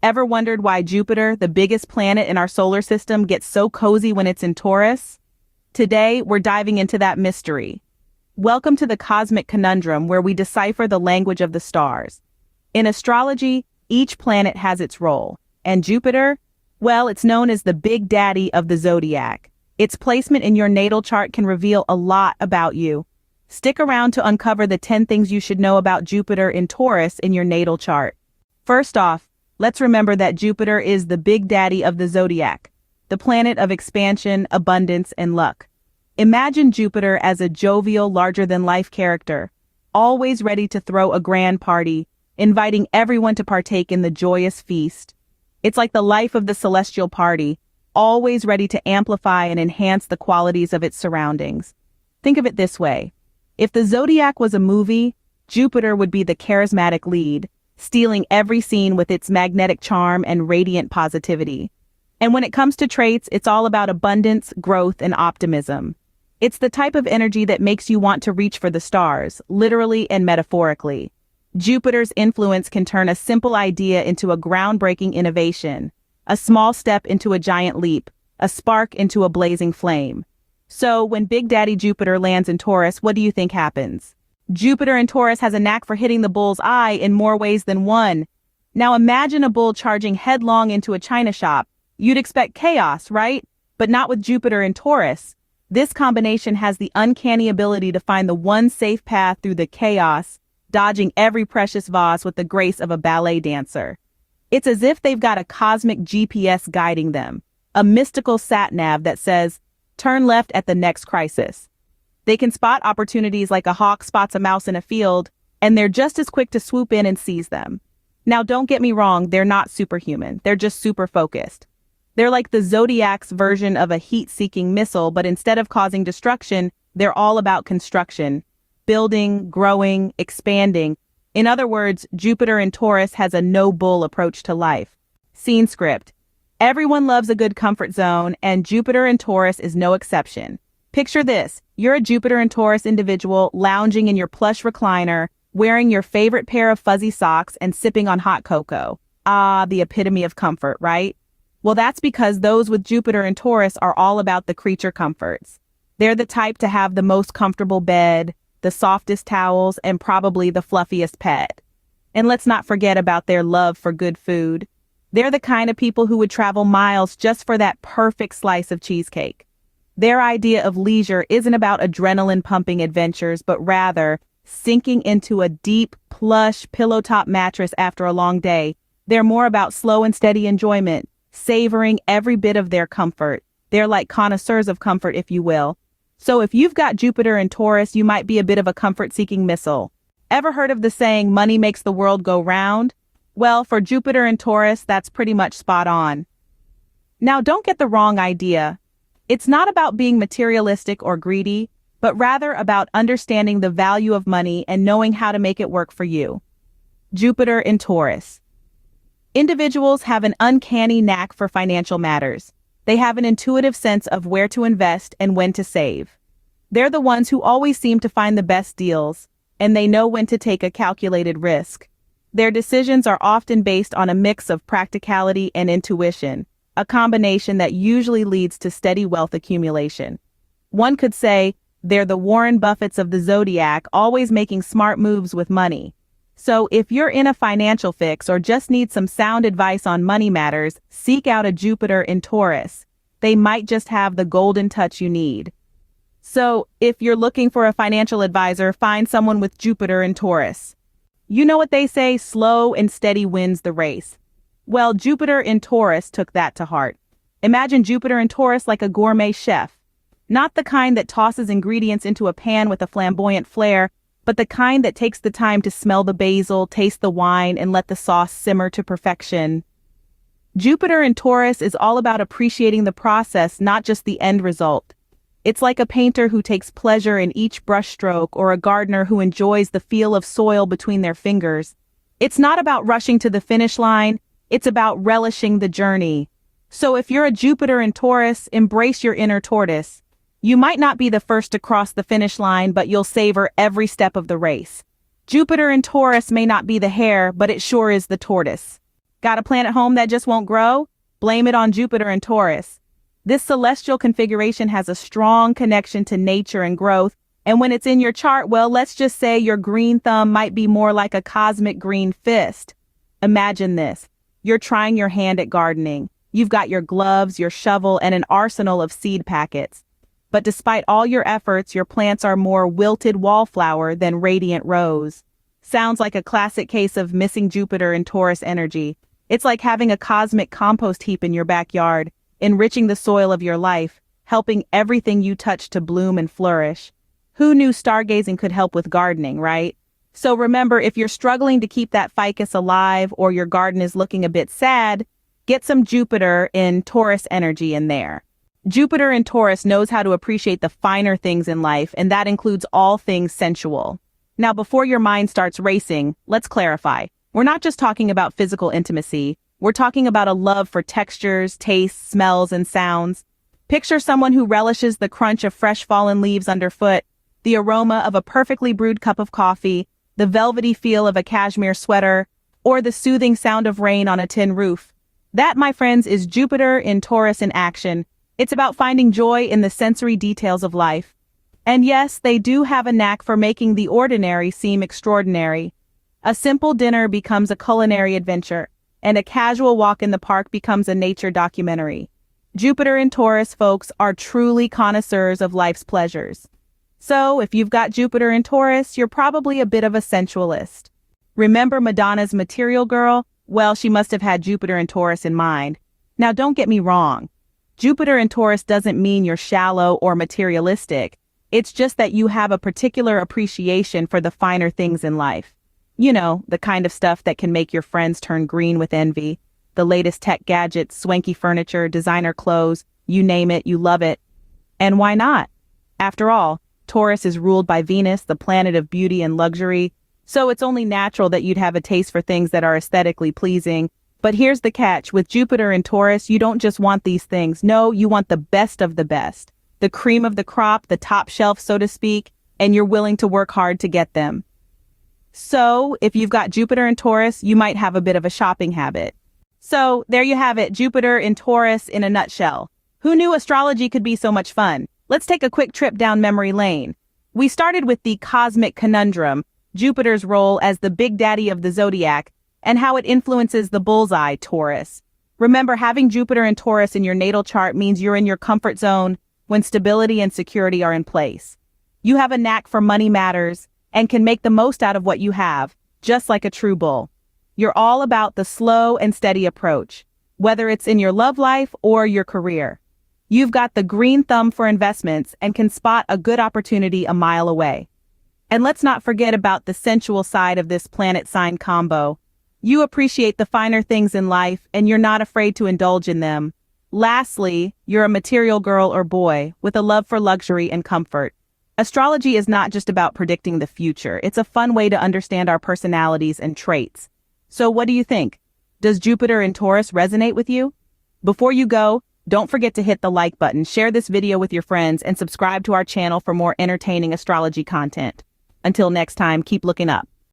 Ever wondered why Jupiter, the biggest planet in our solar system, gets so cozy when it's in Taurus? Today, we're diving into that mystery. Welcome to the Cosmic Conundrum, where we decipher the language of the stars. In astrology, each planet has its role, and Jupiter, well, it's known as the Big Daddy of the zodiac. Its placement in your natal chart can reveal a lot about you. Stick around to uncover the 10 things you should know about Jupiter in Taurus in your natal chart. First off, let's remember that Jupiter is the Big Daddy of the zodiac, the planet of expansion, abundance, and luck. Imagine Jupiter as a jovial, larger-than-life character, always ready to throw a grand party, inviting everyone to partake in the joyous feast. It's like the life of the celestial party, always ready to amplify and enhance the qualities of its surroundings. Think of it this way. If the zodiac was a movie, Jupiter would be the charismatic lead, stealing every scene with its magnetic charm and radiant positivity. And when it comes to traits, it's all about abundance, growth, and optimism. It's the type of energy that makes you want to reach for the stars, literally and metaphorically. Jupiter's influence can turn a simple idea into a groundbreaking innovation, a small step into a giant leap, a spark into a blazing flame. So, when Big Daddy Jupiter lands in Taurus, what do you think happens? Jupiter in Taurus has a knack for hitting the bull's eye in more ways than one. Now imagine a bull charging headlong into a china shop. You'd expect chaos, right? But not with Jupiter in Taurus. This combination has the uncanny ability to find the one safe path through the chaos, dodging every precious vase with the grace of a ballet dancer. It's as if they've got a cosmic GPS guiding them, a mystical sat-nav that says, turn left at the next crisis. They can spot opportunities like a hawk spots a mouse in a field, and they're just as quick to swoop in and seize them. Now, don't get me wrong, they're not superhuman. They're just super focused. They're like the zodiac's version of a heat-seeking missile, but instead of causing destruction, they're all about construction, building, growing, expanding. In other words, Jupiter in Taurus has a no-bull approach to life. Scene script. Everyone loves a good comfort zone, and Jupiter in Taurus is no exception. Picture this. You're a Jupiter in Taurus individual lounging in your plush recliner, wearing your favorite pair of fuzzy socks and sipping on hot cocoa. Ah, the epitome of comfort, right? Well, that's because those with Jupiter in Taurus are all about the creature comforts. They're the type to have the most comfortable bed, the softest towels, and probably the fluffiest pet. And let's not forget about their love for good food. They're the kind of people who would travel miles just for that perfect slice of cheesecake. Their idea of leisure isn't about adrenaline-pumping adventures, but rather sinking into a deep, plush, pillow-top mattress after a long day. They're more about slow and steady enjoyment, savoring every bit of their comfort. They're like connoisseurs of comfort, if you will. So if you've got Jupiter in Taurus, you might be a bit of a comfort-seeking missile. Ever heard of the saying, money makes the world go round? Well, for Jupiter in Taurus, that's pretty much spot on. Now, don't get the wrong idea. It's not about being materialistic or greedy, but rather about understanding the value of money and knowing how to make it work for you. Jupiter in Taurus. Individuals have an uncanny knack for financial matters. They have an intuitive sense of where to invest and when to save. They're the ones who always seem to find the best deals, and they know when to take a calculated risk. Their decisions are often based on a mix of practicality and intuition, a combination that usually leads to steady wealth accumulation. One could say they're the Warren Buffetts of the zodiac, always making smart moves with money. So if you're in a financial fix or just need some sound advice on money matters, seek out a Jupiter in Taurus. They might just have the golden touch you need. So if you're looking for a financial advisor, find someone with Jupiter in Taurus. You know what they say, slow and steady wins the race. Well, Jupiter in Taurus took that to heart. Imagine Jupiter in Taurus like a gourmet chef. Not the kind that tosses ingredients into a pan with a flamboyant flair, but the kind that takes the time to smell the basil, taste the wine, and let the sauce simmer to perfection. Jupiter in Taurus is all about appreciating the process, not just the end result. It's like a painter who takes pleasure in each brushstroke or a gardener who enjoys the feel of soil between their fingers. It's not about rushing to the finish line, it's about relishing the journey. So if you're a Jupiter in Taurus, embrace your inner tortoise. You might not be the first to cross the finish line, but you'll savor every step of the race. Jupiter in Taurus may not be the hare, but it sure is the tortoise. Got a plant at home that just won't grow? Blame it on Jupiter and Taurus. This celestial configuration has a strong connection to nature and growth, and when it's in your chart, well, let's just say your green thumb might be more like a cosmic green fist. Imagine this. You're trying your hand at gardening. You've got your gloves, your shovel, and an arsenal of seed packets. But despite all your efforts, your plants are more wilted wallflower than radiant rose. Sounds like a classic case of missing Jupiter and Taurus energy. It's like having a cosmic compost heap in your backyard, enriching the soil of your life, helping everything you touch to bloom and flourish. Who knew stargazing could help with gardening, right? So remember, if you're struggling to keep that ficus alive or your garden is looking a bit sad, get some Jupiter in Taurus energy in there. Jupiter in Taurus knows how to appreciate the finer things in life, and that includes all things sensual. Now, before your mind starts racing, let's clarify. We're not just talking about physical intimacy. We're talking about a love for textures, tastes, smells, and sounds. Picture someone who relishes the crunch of fresh fallen leaves underfoot, the aroma of a perfectly brewed cup of coffee, the velvety feel of a cashmere sweater, or the soothing sound of rain on a tin roof. That, my friends, is Jupiter in Taurus in action. It's about finding joy in the sensory details of life. And yes, they do have a knack for making the ordinary seem extraordinary. A simple dinner becomes a culinary adventure, and a casual walk in the park becomes a nature documentary. Jupiter and Taurus folks are truly connoisseurs of life's pleasures. So, if you've got Jupiter in Taurus, you're probably a bit of a sensualist. Remember Madonna's Material Girl? Well, she must have had Jupiter and Taurus in mind. Now, don't get me wrong. Jupiter in Taurus doesn't mean you're shallow or materialistic. It's just that you have a particular appreciation for the finer things in life. You know, the kind of stuff that can make your friends turn green with envy. The latest tech gadgets, swanky furniture, designer clothes, you name it, you love it. And why not? After all, Taurus is ruled by Venus, the planet of beauty and luxury, so it's only natural that you'd have a taste for things that are aesthetically pleasing. But here's the catch, with Jupiter in Taurus, you don't just want these things. No, you want the best of the best. The cream of the crop, the top shelf, so to speak, and you're willing to work hard to get them. So, if you've got Jupiter in Taurus, you might have a bit of a shopping habit. So, there you have it, Jupiter in Taurus in a nutshell. Who knew astrology could be so much fun? Let's take a quick trip down memory lane. We started with the cosmic conundrum, Jupiter's role as the big daddy of the zodiac, and how it influences the bullseye, Taurus. Remember, having Jupiter and Taurus in your natal chart means you're in your comfort zone when stability and security are in place. You have a knack for money matters and can make the most out of what you have, just like a true bull. You're all about the slow and steady approach, whether it's in your love life or your career. You've got the green thumb for investments and can spot a good opportunity a mile away. And let's not forget about the sensual side of this planet sign combo. You appreciate the finer things in life and you're not afraid to indulge in them. Lastly, you're a material girl or boy with a love for luxury and comfort. Astrology is not just about predicting the future. It's a fun way to understand our personalities and traits. So what do you think? Does Jupiter in Taurus resonate with you? Before you go, don't forget to hit the like button, share this video with your friends, and subscribe to our channel for more entertaining astrology content. Until next time, keep looking up.